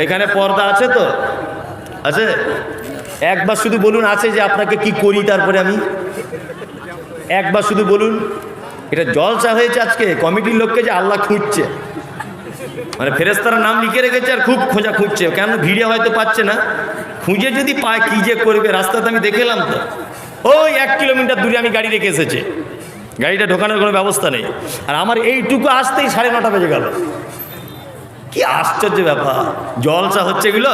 এখানে পর্দা আছে তো? আছে? একবার শুধু বলুন আছে, যে আপনাকে কি করি তারপরে আমি। একবার শুধু বলুন। এটা জলসা হয়েছে আজকে, কমিটির লোককে যে আল্লাহ খুঁজছে, মানে ফেরেশতারা নাম লিখে রেখেছে আর খুব খোঁজা খুঁজছে, কেন ভিড়ে হয়তো পাচ্ছে না, খুঁজে যদি পায় কি যে করবে। রাস্তাতে আমি দেখে এলাম তো, ওই 1 কিলোমিটার দূরে আমি গাড়ি রেখে এসেছে, গাড়িটা ঢোকানোর কোনো ব্যবস্থা নেই, আর আমার এইটুকু আসতেই 9:30 বেজে গেল। কি আশ্চর্য ব্যাপার, জলসা হচ্ছে এগুলো।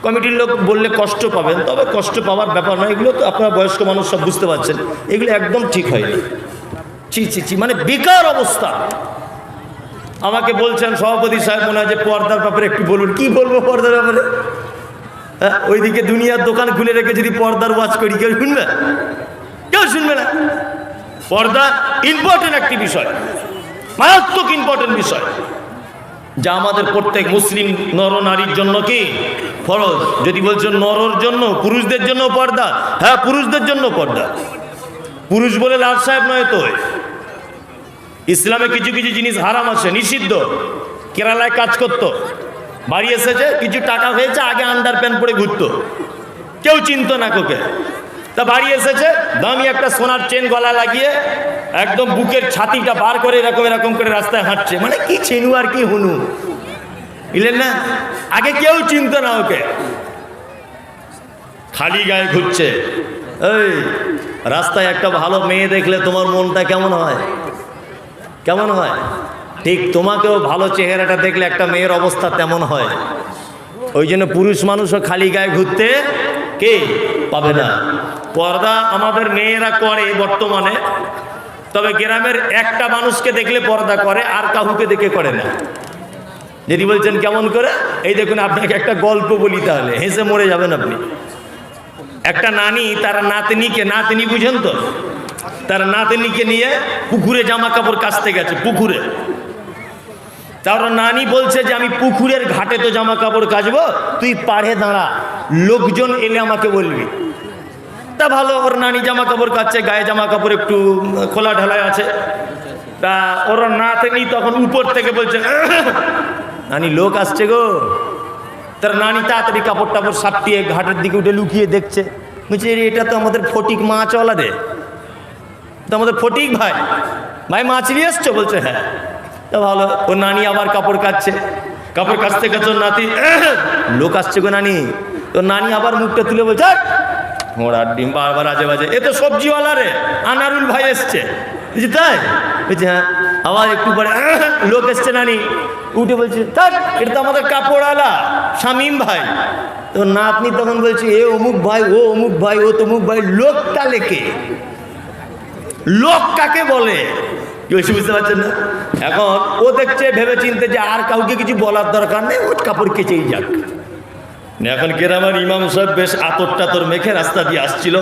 কমিটির লোক বললে কষ্ট পাবেন, তবে কষ্ট পাওয়ার ব্যাপার নয়, এগুলো তো আপনারা বয়স্ক মানুষ সব বুঝতে পারছেন, এগুলো একদম ঠিক হয়নি। ছি, মানে বেকার অবস্থা। আমাকে বলছেন সভাপতি সাহেব, মনে হয় যে পর্দার ব্যাপারে একটু বলুন। কি বলবো পর্দার ব্যাপারে? হ্যাঁ, ওইদিকে দুনিয়ার দোকান খুলে রেখে যদি পর্দার ওয়াজ করি, কেউ শুনবে? কেউ শুনবে না। পর্দা ইম্পর্টেন্ট একটি বিষয়, মারাত্মক ইম্পর্টেন্ট বিষয়, যা আমাদের প্রত্যেক মুসলিম নর নারীর জন্য কি ফরজ। যদি বলছেন নরর জন্য, পুরুষদের জন্য পর্দা, হ্যাঁ পুরুষদের জন্য পর্দা। পুরুষ বলে লাল সাহেব নয় তো। ইসলামে কিছু কিছু জিনিস হারাম আছে, নিষিদ্ধ। কেরালায় কাজ করতো, বাড়ি এসেছে, কিছু টাকা হয়েছে, আগে আন্ডার প্যান্ট পরে ঘুরতো, কেউ চিনতো না কোকে। তা বাড়ি এসেছে, দামি একটা সোনার চেন গলা লাগিয়ে একদম বুকের ছাতিটা বার করে এরকম এরকম করে রাস্তায় হাঁটছে, মানে কি চেনু আর কি হুনু, বুঝলেন না? আগে কেউ চিনতো না ওকে, খালি গায়ে ঘুরছে। এই রাস্তায় একটা ভালো মেয়ে দেখলে তোমার মনটা কেমন হয়? কেমন হয়? ঠিক তোমাকেও ভালো চেহারাটা দেখলে একটা মেয়ের অবস্থা তেমন হয়। ওই জন্য পুরুষ মানুষও খালি গায়ে ঘুরতে কে পাবে না। পর্দা আমাদের মেয়েরা করে বর্তমানে, তবে গ্রামের একটা মানুষকে দেখলে পর্দা করে, আর কাউকে দেখে করে না। যদি বলছেন কেমন করে, এই দেখুন আপনাকে একটা গল্প বলি, তাহলে হেসে মরে যাবেন আপনি। একটা নানি তার নাতনিকে, নাতনি বুঝেন তো, তার নাতনিকে নিয়ে পুকুরে জামা কাপড় কাচতে গেছে, পুকুরে। তার নানি বলছে যে আমি পুকুরের ঘাটে তো জামা কাপড় কাচবো, তুই পাড়ে দাঁড়া, লোকজন এলে আমাকে বলবি। তা ভালো, ওর নানি জামা কাপড় কাচ্ছে, গায়ে জামা কাপড় একটু খোলা ঢালাই আছে। তা ওর নাতনি তখন উপর থেকে বলছে, নানি লোক আসছে গো। তার নানি তাড়াতাড়ি কাপড় টাপড় সাপটিয়ে ঘাটের দিকে উঠে লুকিয়ে দেখছে, বলছে এটা তো আমাদের ফটিক মাছওয়ালা রে, তো আমাদের ফটিক ভাই, ভাই মাছ নিয়ে এসছো? বলছে হ্যাঁ। তা ভালো, ওর নানি আবার কাপড় কাচ্ছে, কাপড় কাচতে কাচতে ওর নাতি, লোক আসছে গো নানি। তোর নানি আবার মুখটা তুলে বলছে, ঘোড়ার ডিম বারবার আজে বাজে, এ তো সবজিওয়ালা রে, আনারুল ভাই এসছে। বুঝছি তাই? বলছে হ্যাঁ। আবার একটু পরে লোক এসছে, নানি উঠে বলছে, থাক এটা তো আমাদের কাপড়ওয়ালা শামীম ভাই। তো নাতনি তখন বলছে, এ অমুক ভাই, ও অমুক ভাই, ও তমুক ভাই, লোকটা লেকে, লোক কাকে বলে? কি বুঝতে পারছেন না? এখন ও দেখছে ভেবে চিনতে যে আর কাউকে কিছু বলার দরকার নেই, ও কাপড় কেচেই যাক। এখন গ্রামের ইমাম সাহেব বেশ আতর টাতর মেখে রাস্তা দিয়ে আসছিল।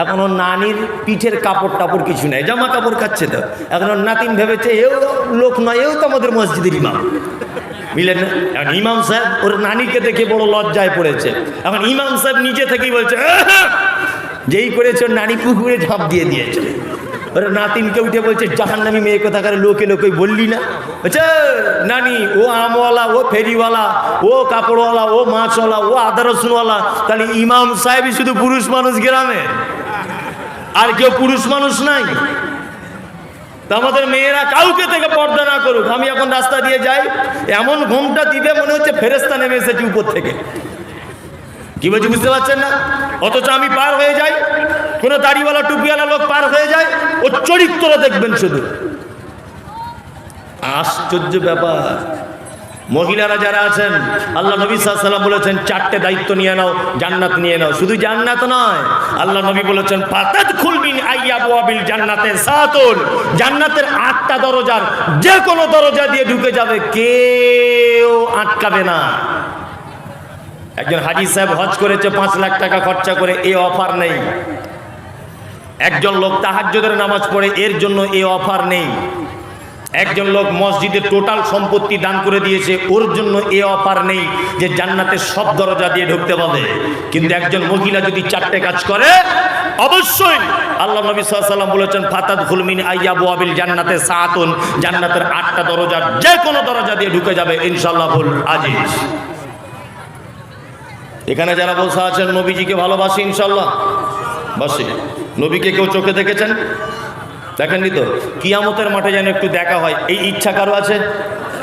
এখন ওর নানির পিঠের কাপড় টাপড় কিছু নেই, জামা কাপড় কাচ্ছে তো। এখন ওর নাতিন ভেবেছে এও লোক নয়, এও তো আমাদের মসজিদের ইমাম, বুঝলেন না? এখন ইমাম সাহেব ওর নানিকে দেখে বড় লজ্জায় পড়েছে। এখন ইমাম সাহেব নিজে থেকেই বলছে, যেই করেছে ওর নানি পুকুরে ঝাঁপ দিয়ে দিয়েছে। ওর নাতিনকে উঠে বলছে, জাহান্নামী মেয়ে কোথাকার, লোকে লোকে বললি না? বলছে নানি ও আমওয়ালা, ও ফেরিওয়ালা, ও কাপড়ওয়ালা, ও মাছওয়ালা, ও আদা রসুনওয়ালা, তাহলে ইমাম সাহেবই শুধু পুরুষ মানুষ গ্রামে, আর কেউ পুরুষ মানুষ নাই? তা আমাদের মেয়েরা কাউকে থেকে পর্দা না করুক। আমি এখন রাস্তা দিয়ে যাই, এমন ঘুমটা দিবে মনে হচ্ছে ফেরেশতা নেমে এসেছে উপর থেকে। কি বলছি বুঝতে পারছেন না? অথচ আমি পার হয়ে যাই, কোনো দাড়িওয়ালা টুপিওয়ালা লোক পার হয়ে যায়, ও চরিত্র দেখবেন শুধু। আশ্চর্য ব্যাপার। মহিলারা যারা আছেন, আল্লাহ নবী সাল্লাল্লাহু আলাইহি ওয়াসাল্লাম বলেছেন 4টে দায়িত্ব নিয়ে নাও, জান্নাত নিয়ে নাও। শুধু জান্নাত নয়, আল্লাহ নবী বলেছেন ফাতাদখুল মিন আইয়াবওয়াবিল জান্নাতে সাতুল, জান্নাতের 8টা দরজার যে কোনো দরজা দিয়ে ঢুকে যাবে, কেউ আটকাবে না। একজন হাজী সাহেব হজ করেছে 5 লাখ টাকা খরচা করে, এই অফার নেই। একজন লোক তাহাজ্জুদের নামাজ পড়ে, এর জন্য এই অফার নেই। একজন লোক মসজিদের টোটাল সম্পত্তি দান করে দিয়েছে, ওর জন্য এই অফার নেই যে জান্নাতের সব দরজা দিয়ে ঢুকতে পাবে। কিন্তু একজন মহিলা যদি 4টে কাজ করে, অবশ্যই আল্লাহ নবী সাল্লাল্লাহু আলাইহি ওয়াসাল্লাম বলেছেন ফাতাদখুল মিন আইয়াবওয়াবিল জান্নাতে সাআতুন, জান্নাতের 8টা দরজা, যে কোনো দরজা দিয়ে ঢুকে যাবে ইনশাআল্লাহুল আজিজ। এখানে যারা বসে আছেন নবীজিকে ভালোবাসি ইনশাআল্লাহ, বাসি। নবীকে কেউ চোখে দেখেছেন? দেখেননি তো? কিয়ামতের মাঠে যেন একটু দেখা হয়, এই ইচ্ছা কারো আছে?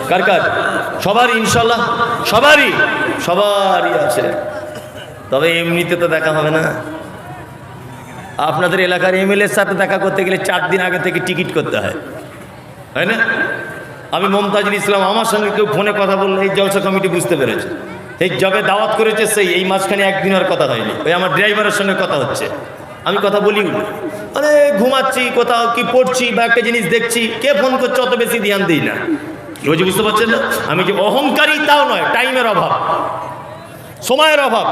কার কার? সবারই ইনশাআল্লাহ, সবারই আছে। তবে এমনিতে তো দেখা হবে না। আপনাদের এলাকার এমএলএর সাথে দেখা করতে গেলে 4 দিন আগে থেকে টিকিট করতে হয়, হয় না? আমি মমতাজুল ইসলাম, আমার সঙ্গে কেউ ফোনে কথা বললে এই জলসা কমিটি বুঝতে পেরেছে, এই জবে দাওয়াত করেছে সেই এই মাঝখানে একদিন আর কথা হয়নি। ওই আমার ড্রাইভারের সঙ্গে কথা হচ্ছে, আমি কথা বলি মানে ঘুমাচ্ছি, কোথাও কি পড়ছি বা একটা জিনিস দেখছি, কে ফোন করছে অত বেশি ধ্যান দিই না। কেউ যে বুঝতে পারছেন না, আমি যে অহংকারী তাও নয়, টাইমের অভাব, সময়ের অভাব।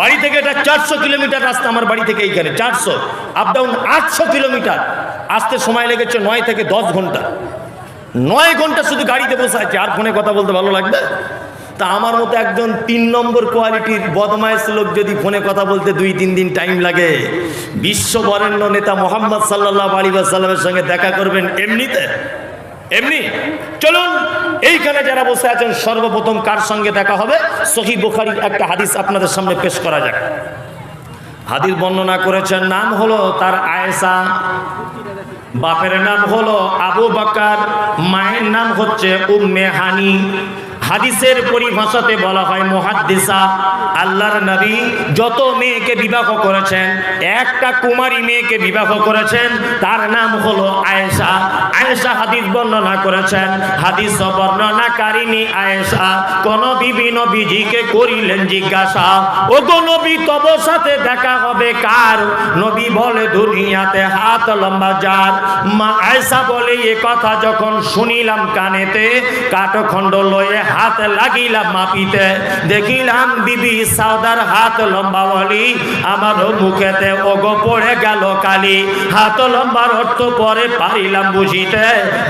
বাড়ি থেকে এটা 400 কিলোমিটার রাস্তা, আমার বাড়ি থেকে এইখানে 400, আপ ডাউন 800 কিলোমিটার, আসতে সময় লেগেছে 9 থেকে 10 ঘন্টা। 9 ঘন্টা শুধু গাড়িতে বসে আছে, আর ফোনে কথা বলতে ভালো লাগবে? তা আমার মতো একজন 3 নম্বর কোয়ালিটির বদমাইশ লোক যদি ফোনে কথা বলতে 2-3 দিন টাইম লাগে, বিশ্ব বরেণ্য নেতা মোহাম্মদ সাল্লাল্লাহু আলাইহি ওয়াসাল্লামের সঙ্গে দেখা করবেন এমনিতে? এমনি? চলুন এইখানে যারা বসে আছেন সর্বপ্রথম কার সঙ্গে দেখা হবে, সহিহ বুখারীর একটা হাদিস আপনাদের সামনে পেশ করা যাক। হাদিস বর্ণনা করেছেন, নাম হলো তার আয়েশা, বাপের নাম হলো আবু বকর, মায়ের নাম হচ্ছে উম্মে হানি। হাদিসের পরিভাষাতে বলা হয় মুহাদ্দিসা। আল্লাহর নবী যত মেয়েকে বিবাহ করেছেন, একটা কুমারী মেয়েকে বিবাহ করেছেন, তার নাম হলো আয়েশা। আয়েশা হাদিস বর্ণনা করেছেন। হাদিস বর্ণনাকারিনী আয়েশা কোন বিবি নবীজিকে করিলেন জিজ্ঞাসা, ও গো নবী তব সাথে দেখা হবে কার? নবী বলে দুনিয়াতে হাত লম্বা যার। মা আয়েশা বলে এ কথা যখন শুনিলাম কানেতে, কাঠখণ্ড লয়ে হাত লাগিলাম মাপিতে, দেখিলাম বিবি সাউদার হাত লম্বা বলি, আমারও মুখেতে ওগো পড়ে গেল কালি। হাত লম্বার অর্থ পরে পারিলাম বুঝিতে,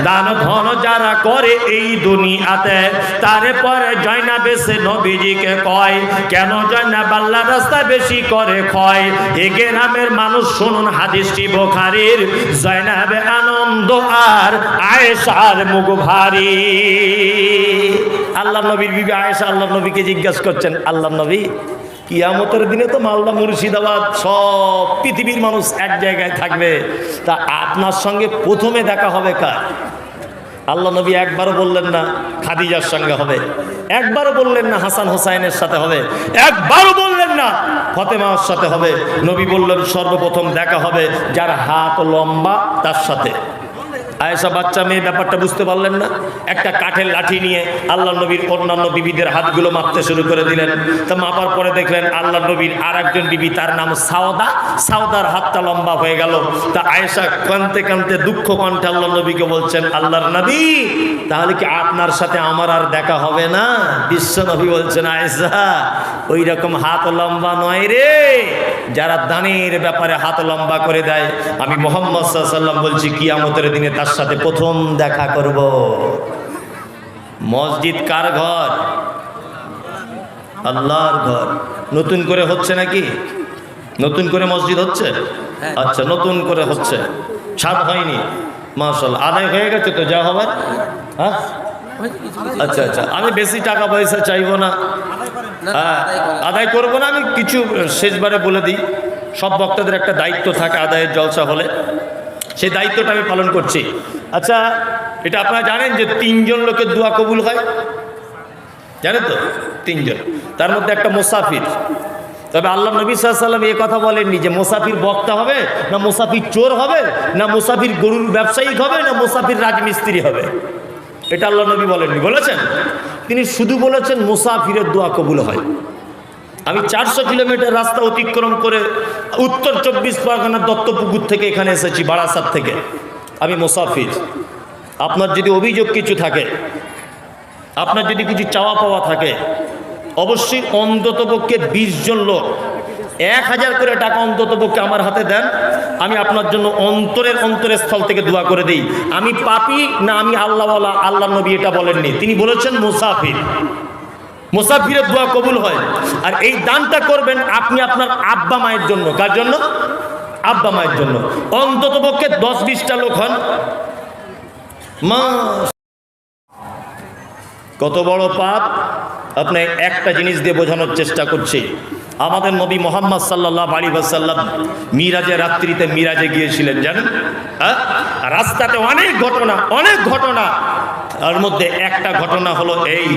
দান ধন যারা করে এই দুনিয়াতে। তারে পরে জয়নাবে সে নবীজিকে কয়, কেন জয়নাব আল্লাহ রাস্তা বেশি করে ক্ষয়? এ গ্রামের মানুষ শুনুন হাদিসটি বুখারীর। জয়নাবে আনন্দ আর আয়েশার মুখ ভারী। আল্লাহ নবীর বিবি আয়েশা আল্লাহ নবীকে জিজ্ঞাসা করছেন, আল্লাহ নবী কিয়ামতের দিনে তো মালদা মুর্শিদাবাদ সব পৃথিবীর মানুষ এক জায়গায় থাকবে, তা আপনার সঙ্গে প্রথমে দেখা হবে কার? আল্লাহ নবী একবারও বললেন না খাদিজার সঙ্গে হবে, একবারও বললেন না হাসান হোসাইনের সাথে হবে, একবারও বললেন না ফাতেমার সাথে হবে। নবী বললেন সর্বপ্রথম দেখা হবে যার হাত লম্বা তার সাথে। আয়েশা বাচ্চা মেয়ে ব্যাপারটা বুঝতে পারলেন না, একটা কাঠের লাঠি নিয়ে আল্লাহ নবীর অন্যান্য বিবিদের হাতগুলো মাপতে শুরু করে দিলেন। তা মাপার পরে দেখলেন আল্লাহ নবীর আর একজন বিবি, তার নাম সাউদা, সাউদার হাতটা লম্বা হয়ে গেল। তা আয়েশা কাঁদতে কাঁদতে দুঃখ কণ্ঠে আল্লাহ নবীকে বলছেন, আল্লাহর নবী তাহলে কি আপনার সাথে আমার আর দেখা হবে না? বিশ্ব নবী বলছেন, আয়েশা ওই রকম হাত লম্বা নয় রে, যারা দানের ব্যাপারে হাত লম্বা করে দেয়। আমি মুহাম্মদ সাল্লাল্লাহু আলাইহি ওয়াসাল্লাম বলছি কিয়ামতের দিনে তার সাথে প্রথম দেখা করব। মসজিদ কার ঘর? আল্লাহর ঘর। নতুন করে হচ্ছে নাকি? নতুন করে মসজিদ হচ্ছে? আচ্ছা, নতুন করে হচ্ছে, ছাদ হয়নি। মাশাআল্লাহ, আদায় হয়ে গেছে তো যা হবার? হ্যাঁ, আচ্ছা আচ্ছা, আমি বেশি টাকা পয়সা চাইবো না, হ্যাঁ আদায় করবো না। আমি কিছু শেষবারে বলে দিই, সব বক্তাদের একটা দায়িত্ব থাকে আদায়ের জলসা হলে, সেই দায়িত্বটা আমি পালন করছি। আচ্ছা, এটা আপনারা জানেন যে 3 জন লোকের দোয়া কবুল হয়, জানেন তো? 3 জন, তার মধ্যে একটা মুসাফির। তবে আল্লাহ নবী সাল্লাল্লাহু আলাইহি ওয়াসাল্লাম এই কথা বলেননি যে মুসাফির বক্তা হবে, না মুসাফির চোর হবে, না মুসাফির গরুর ব্যবসায়িক হবে, না মুসাফির রাজমিস্ত্রি হবে। এটা আল্লাহ নবী বলেননি। বলেছেন? তিনি শুধু বলেছেন মুসাফিরের দোয়া কবুল হয়। আমি 400 কিলোমিটার রাস্তা অতিক্রম করে উত্তর 24 পরগনার দত্তপুকুর থেকে এখানে এসেছি, বারাসাত থেকে। আমি মুসাফির। আপনার যদি অভিযোগ কিছু থাকে, আপনার যদি কিছু চাওয়া পাওয়া থাকে, অবশ্যই অন্ততপক্ষে 20 জন লোক 1000 করে টাকা অন্ততপক্ষে আমার হাতে দেন। আমি আপনার জন্য অন্তরের স্থল থেকে দোয়া করে দিই। আমি পাপী না আমি আল্লাহওয়ালা? আল্লাহ নবী এটা বলেননি, তিনি বলেছেন মুসাফির। মুসাফিরের দোয়া কবুল হয়। আর এই দানটা করবেন আপনি আপনার আব্বা মায়ের জন্য। কার জন্য? আব্বা মায়ের জন্য অন্তত পক্ষে 10-20টা লোক হন। মা কত বড় পাপ! আপনি একটা জিনিস দিয়ে বোঝানোর চেষ্টা করছি। আমাদের নবী মোহাম্মদ সাল্লাল্লাহু আলাইহি ওয়াসাল্লাম মিরাজে রাত্রিতে মিরাজে গিয়েছিলেন জানেন। রাস্তাতে অনেক ঘটনা, তার মধ্যে একটা ঘটনা হলো এই,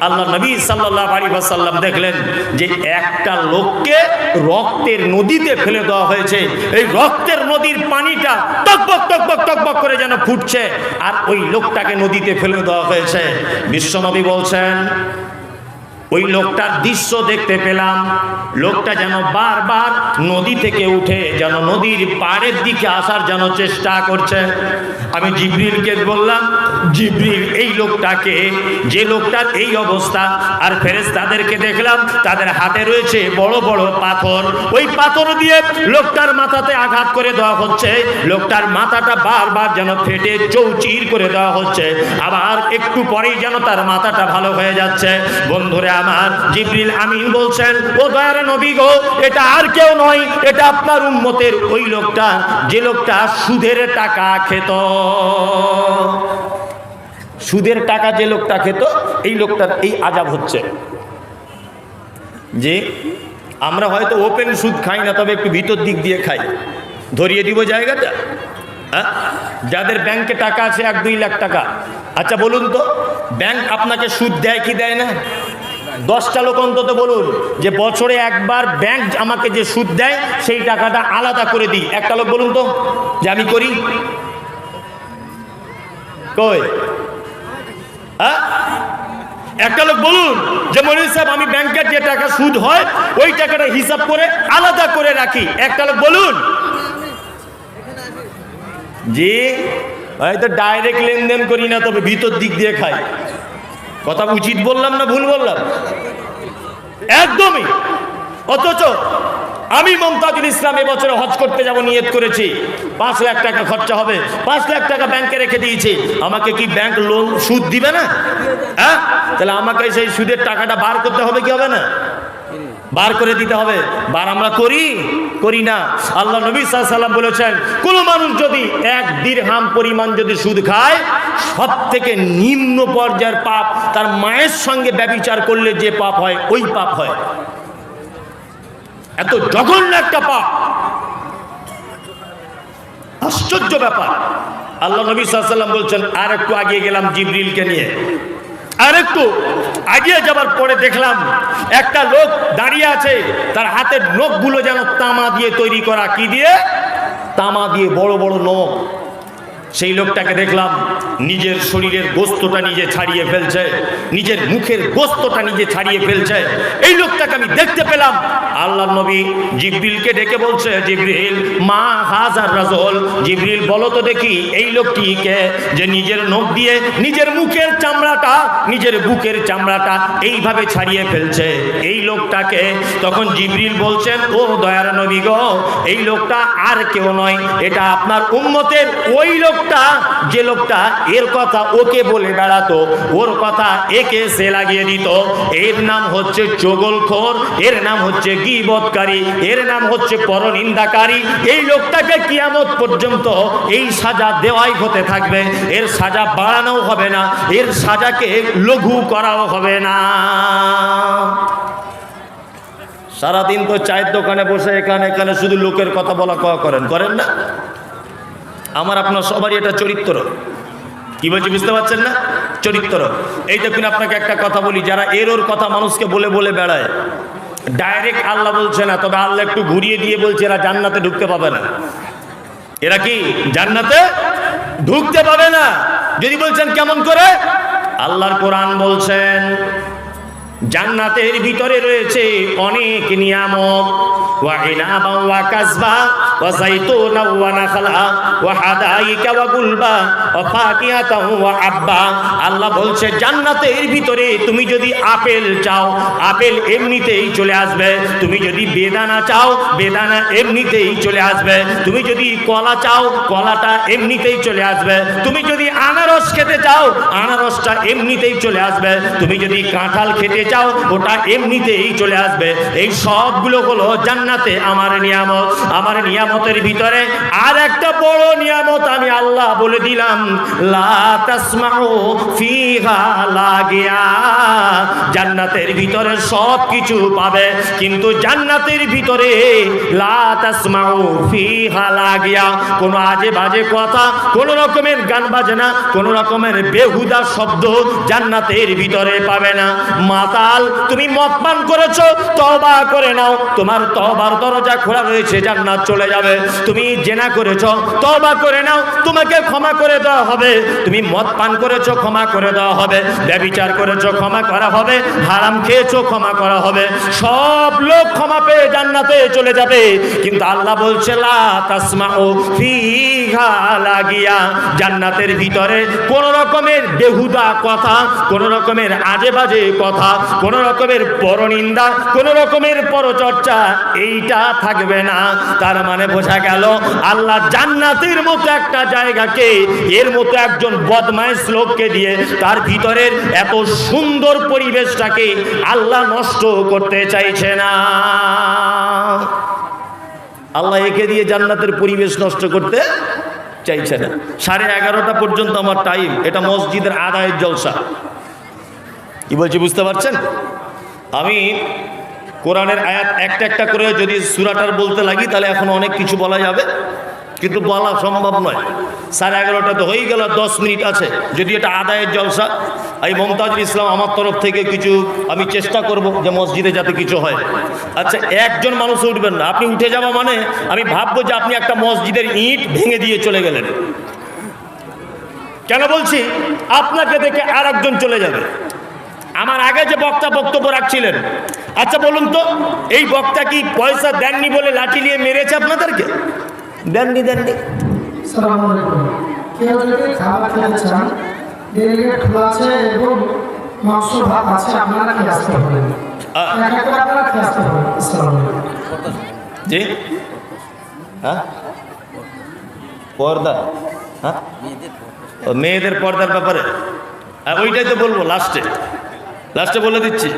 আল্লাহ নবী সাল্লাল্লাহু আলাইহি ওয়াসাল্লাম দেখলেন যে একটা লোককে রক্তের নদীতে ফেলে দেওয়া হয়েছে। এই রক্তের নদীর পানিটা টকবক টকবক টকবক করে যেন ফুটছে, আর ওই লোকটাকে নদীতে ফেলে দেওয়া হয়েছে। বিশ্বনবী বলছেন, ওই লোকটার দৃশ্য দেখতে পেলাম, লোকটা যেন বারবার নদী থেকে উঠে যেন নদীর পাড়ের দিকে আসার যেন চেষ্টা করছে। আমি জিবরিলকে বললাম, জিবরিল এই লোকটাকে, যে লোকটার এই অবস্থা, আর ফেরেশতাদেরকে দেখলাম তাদের হাতে রয়েছে বড় বড় পাথর, ওই পাথর দিয়ে লোকটার মাথাতে আঘাত করে দেওয়া হচ্ছে, লোকটার মাথাটা বারবার যেন ফেটে চৌচির করে দেওয়া হচ্ছে, আবার একটু পরেই যেন তার মাথাটা ভালো হয়ে যাচ্ছে। বন্ধুরা আমার, জিবরিল আমিন বলছেন, ও দয়ার নবী গো, এটা আর কেউ নয়, এটা আপনার উম্মতের ওই লোকটা, যে লোকটা সুদের টাকা খেত। সুদের টাকা যে লোকটা খেত, এই লোকটার এই আযাব হচ্ছে। যে আমরা হয়তো ওপেন সুদ খাই না, তবে একটু ভিতর দিক দিয়ে খাই। ধরিয়ে দিব জায়গাটা। যাদের ব্যাংকে টাকা আছে 1-2 লাখ টাকা, আচ্ছা বলুন তো, ব্যাংক আপনাকে সুদ দেয় কি দেয় না? 10টা লোক অন্তত বলুন যে বছরে একবার ব্যাংক আমাকে যে সুদ দেয় সেই টাকাটা আলাদা করে দিই। একটা লোক বলুন তো যে আমি করি। কই? একটা লোক বলুন যে মনির সাহেব আমি ব্যাংকের যে টাকা সুদ হয় ওই টাকাটা হিসাব করে আলাদা করে রাখি। একটা লোক বলুন। জি, হয়তো ডাইরেক্ট লেনদেন করি না, তবে ভিতর দিক দিয়ে খাই। কথা উচিত বললাম না ভুল বললাম? একদমই। অথচ আমি মমতাজুল ইসলাম এবছরে হজ করতে যাব নিয়ত করেছি, 5 লাখ টাকা খরচা হবে, 5 লাখ টাকা ব্যাংকে রেখে দিয়েছি। আমাকে কি ব্যাংক লোন সুদ দিবে না? তাহলে আমাকে সেই সুদের টাকাটা বার করতে হবে কি হবে না? বার করে দিতে হবে। বার আমরা করি না। আল্লাহ নবী সাল্লাল্লাহু আলাইহি ওয়াসাল্লাম বলেছেন, কোন মানুষ যদি 1 দিরহাম পরিমাণ যদি সুদ খায়, সব থেকে নিম্ন পর্যায়ের পাপ তার মায়ের সঙ্গে ব্যভিচার করলে যে পাপ হয় ওই পাপ হয়। এত জঘন্য একটা পাপ, আশ্চর্য ব্যাপার। আল্লাহ নবী সাল্লাল্লাহু আলাইহি ওয়াসাল্লাম বলছেন, আর একটু আগিয়ে গেলাম জিবরিলকে নিয়ে, আর একটু আগিয়ে যাবার পরে দেখলাম একটা লোক দাঁড়িয়ে আছে, তার হাতের নখগুলো যেন তামা দিয়ে তৈরি করা। কি দিয়ে? তামা দিয়ে, বড় বড় নখ। সেই লোকটাকে দেখলাম নিজের শরীরের গোস্তটা নিজে ছাড়িয়ে ফেলছে, নিজের মুখের গোস্তটা নিজে ছাড়িয়ে ফেলছে। এই লোকটাকে আমি দেখতে পেলাম। আল্লাহর নবী জিবরিলকে ডেকে বলছে, জিবরিল মা হাজার রাজুল, জিবরিল বলো তো দেখি এই লোকটিকে যে নিজের নখ দিয়ে নিজের মুখের চামড়াটা, নিজের বুকের চামড়াটা এইভাবে ছাড়িয়ে ফেলছে, এই লোকটাকে। তখন জিবরিল বলছেন, ও দয়ার নবী গো, এই লোকটা আর কেউ নয়, এটা আপনার উম্মতের ওই লোক, যে লোকটা এর কথা ওকে বলে বেড়াতো, ওর কথা একে সে লাগিয়ে দিত। এর নাম হচ্ছে চগলখোর, এর নাম হচ্ছে গীবতকারী, এর নাম হচ্ছে পরনিন্দাকারী। এই লোকটাকে কিয়ামত পর্যন্ত এই সাজা দেওয়াই হতে থাকবে, এর সাজা বাড়ানো হবে না, এর সাজাকে লঘু করাও হবে না। সারাদিন তো চায়ের দোকানে বসে এখানে শুধু লোকের কথা বলা করেন না? আমার আপনার সবারই এটা চরিত্র। কি বলছি বুঝতে পারছেন না? চরিত্র। এই দেখুন, আপনাকে একটা কথা বলি, যারা ওর কথা মানুষকে বলে বলে বেড়ায়, ডাইরেক্ট আল্লাহ বলছে না, তবে আল্লাহ একটু ঘুরিয়ে দিয়ে বলছে এরা জান্নাতে ঢুকতে পাবে না। এরা কি জান্নাতে ঢুকতে পাবে না? যদি বলছেন কেমন করে, আল্লাহর কোরআন বলছেন জান্নাতের ভিতরে রয়েছে অনেক নিয়ামত, ওয়া ইনাবা ওয়া কাসবা ওয়া যাইতুনা ওয়া নাখলা ওয়া হাদাইকা ওয়া গুলবা ওয়া ফাকিহাতান ওয়া আব্বা। আল্লাহ বলছে জান্নাতের ভিতরে তুমি যদি আপেল চাও, আপেল এমনিতেই চলে আসবে। তুমি যদি বেদানা চাও, বেদানা এমনিতেই চলে আসবে। তুমি যদি কলা চাও, কলাটা এমনিতেই চলে আসবে। তুমি যদি আনারস খেতে চাও, আনারসটা এমনিতেই চলে আসবে। তুমি যদি কাঁঠাল খেতে চাও ওটা এমনিতেই চলে আসবে। এই সবগুলো হলো জান্নাতে আমার নিয়ামত। আমার নিয়ামতের ভিতরে আর একটা বড় নিয়ামত আমি আল্লাহ বলে দিলাম, লা তাসমাউ ফিহা লাগিয়া। জান্নাতের ভিতরে সব কিছু পাবে, কিন্তু জান্নাতের ভিতরে লা তাসমাউ ফিহা লাগিয়া, কোনো আজে বাজে কথা, কোন রকমের গান বাজনা, কোন রকমের বেহুদা শব্দ জান্নাতের ভিতরে পাবে না। মাতাল, তুমি মদ পান করেছো, তওবা করে নাও, তোমার তওবার দরজা খোলা রয়েছে, জান্নাত চলে যাবে। তুমি জেনা করেছো, তওবা করে নাও, তোমাকে ক্ষমা করে দেওয়া হবে। তুমি মদ পান করেছো, ক্ষমা করে দেওয়া হবে। ব্যভিচার করেছো, ক্ষমা করা হবে। হারাম খেয়েছো, ক্ষমা করা হবে। সব লোক ক্ষমা পেয়ে জান্নাতে চলে যাবে, কিন্তু আল্লাহ বলছে লা তাসমাউ ফিহা লাগিয়া। জান্নাতের ভিতরে কোন রকমের বেহুদা কথা, কোন রকমের আজে বাজে কথা, কোন রকমের পরনিন্দা, কোন রকমের পরচর্চা, এইটা থাকবে না। তার মানে বোঝা গেল আল্লাহ জান্নাতের মতো একটা জায়গাকে, এর মতো একজন বদমাইশ লোককে দিয়ে তার ভিতরের এত সুন্দর পরিবেশটাকে আল্লাহ নষ্ট করতে চাইছে না। আল্লাহ একে দিয়ে জান্নাতের পরিবেশ নষ্ট করতে চাইছে না। 11:30 পর্যন্ত আমার টাইম। এটা মসজিদের আদায়ের জলসা। কি বলছি বুঝতে পারছেন? আমি কোরআনের আয়াত একটা একটা করে যদি সূরাটার বলতে লাগি তাহলে এখন অনেক কিছু বলা যাবে, কিন্তু বলা সম্ভব নয়। 11:30 তো হয়ে গেল, 10 মিনিট আছে। যদি এটা আদায়ের জলসা, এই মমতাজুল ইসলাম আমার তরফ থেকে কিছু আমি চেষ্টা করব যে মসজিদে যাতে কিছু হয়। আচ্ছা, একজন মানুষ উঠবেন না। আপনি উঠে যাওয়া মানে আমি ভাববো যে আপনি একটা মসজিদের ইট ভেঙে দিয়ে চলে গেলেন। কেন বলছি? আপনাকে দেখে আর একজন চলে যাবে। আমার আগে যে বক্তা বক্তব্য রাখছিলেন, আচ্ছা বলুন তো, এই বক্তা কি পয়সা দেননি বলে লাঠি নিয়ে মেরেছে আপনাদেরকে? দেননি। আসসালামু আলাইকুম। কেউ যদি খাবার খেতে চান, ডেলিগেট খোলা আছে এবং মাংস ভাত আছে, আপনারা খেয়ে আসতে পারেন। এক করে আপনারা খেয়ে আসতে পারেন। আসসালামু আলাইকুম। জি, হ্যাঁ, পর্দা, হ্যাঁ, মেয়েদের পর্দার ব্যাপারে ওইটাই তো বলবো লাস্টে বলে দিচ্ছি।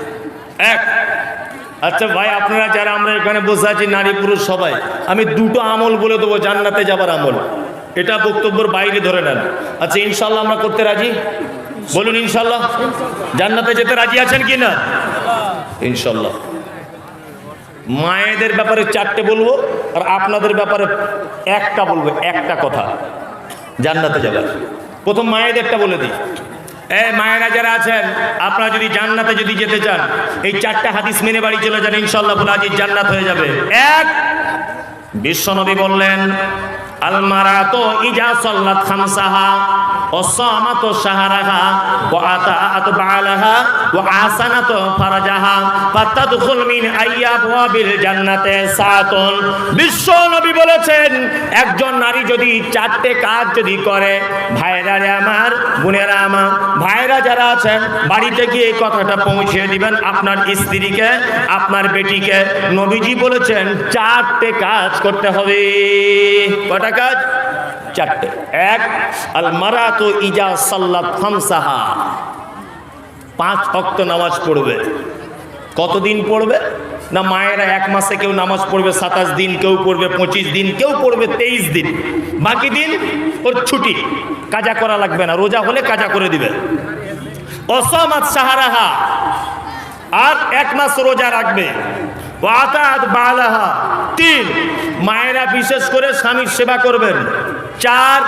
আচ্ছা ভাই, আপনারা যারা আমরা এখানে বসে আছি, নারী পুরুষ সবাই, আমি দুটো আমল বলে দেবো জান্নাতে যাবার আমল। এটা বক্তব্যের বাইরে ধরে নেন। আচ্ছা, ইনশাল্লাহ আমরা করতে রাজি? বলুন ইনশাল্লাহ। জান্নাতে যেতে রাজি আছেন কি না? ইনশাল্লাহ। মায়েদের ব্যাপারে 4টে বলবো, আর আপনাদের ব্যাপারে একটা বলবো, একটা কথা জান্নাতে যাবার। প্রথম মায়েদেরটা বলে দিই। মায়েরা যারা আছেন, আপনারা যদি জান্নাতে যদি যেতে চান, এই 4টা হাদিস মেনে বাড়ি চলে যান, ইনশাআল্লাহ আজ জান্নাত হয়ে যাবে। এক, বিশ্বনবী বললেন, আল মারাতু ইজা সাল্লাত খামসাহা ওয়া সামাত শাহরাহা ওয়া আতাআত বালাহা ওয়া আহসানাত ফারাজাহা ফাতাদখুল মিন আইয়াবিল জান্নাতে সাআতুন। বিশ্বনবী বলেছেন, একজন নারী যদি 4টে কাজ যদি করে, ভাইরা আমার, বোনেরা আমার, ভাইরা যারা আছেন বাড়িতে গিয়ে এই কথাটা পৌঁছে দিবেন আপনার স্ত্রীকে, আপনার বেটিকে। নবীজি বলেছেন 4টে কাজ করতে হবে। কটা কাজ? 4টে। এক, আল মারাতু ইজা সাল্লাত খামসাহা, 5 ওয়াক্ত নামাজ পড়বে। কতদিন পড়বে না? মায়েরা 1 মাসে কেউ নামাজ পড়বে 27 দিন, কেউ পড়বে 25 দিন, কেউ পড়বে 23 দিন। বাকি দিন ওর ছুটি, কাজা করা লাগবে না, রোজা হলে কাজা করে দিবে। ওয়াসামাত শাহরাহা, আর 1 মাস রোজা রাখবে। ওয়াতাত বালাহা, 3, মায়েরা বিশেষ করে স্বামীর সেবা করবেন। 4,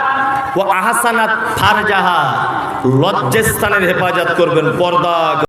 ও আহসানাত ফারজাহা, লজ্জাস্থানের হেফাজত করবেন, পর্দা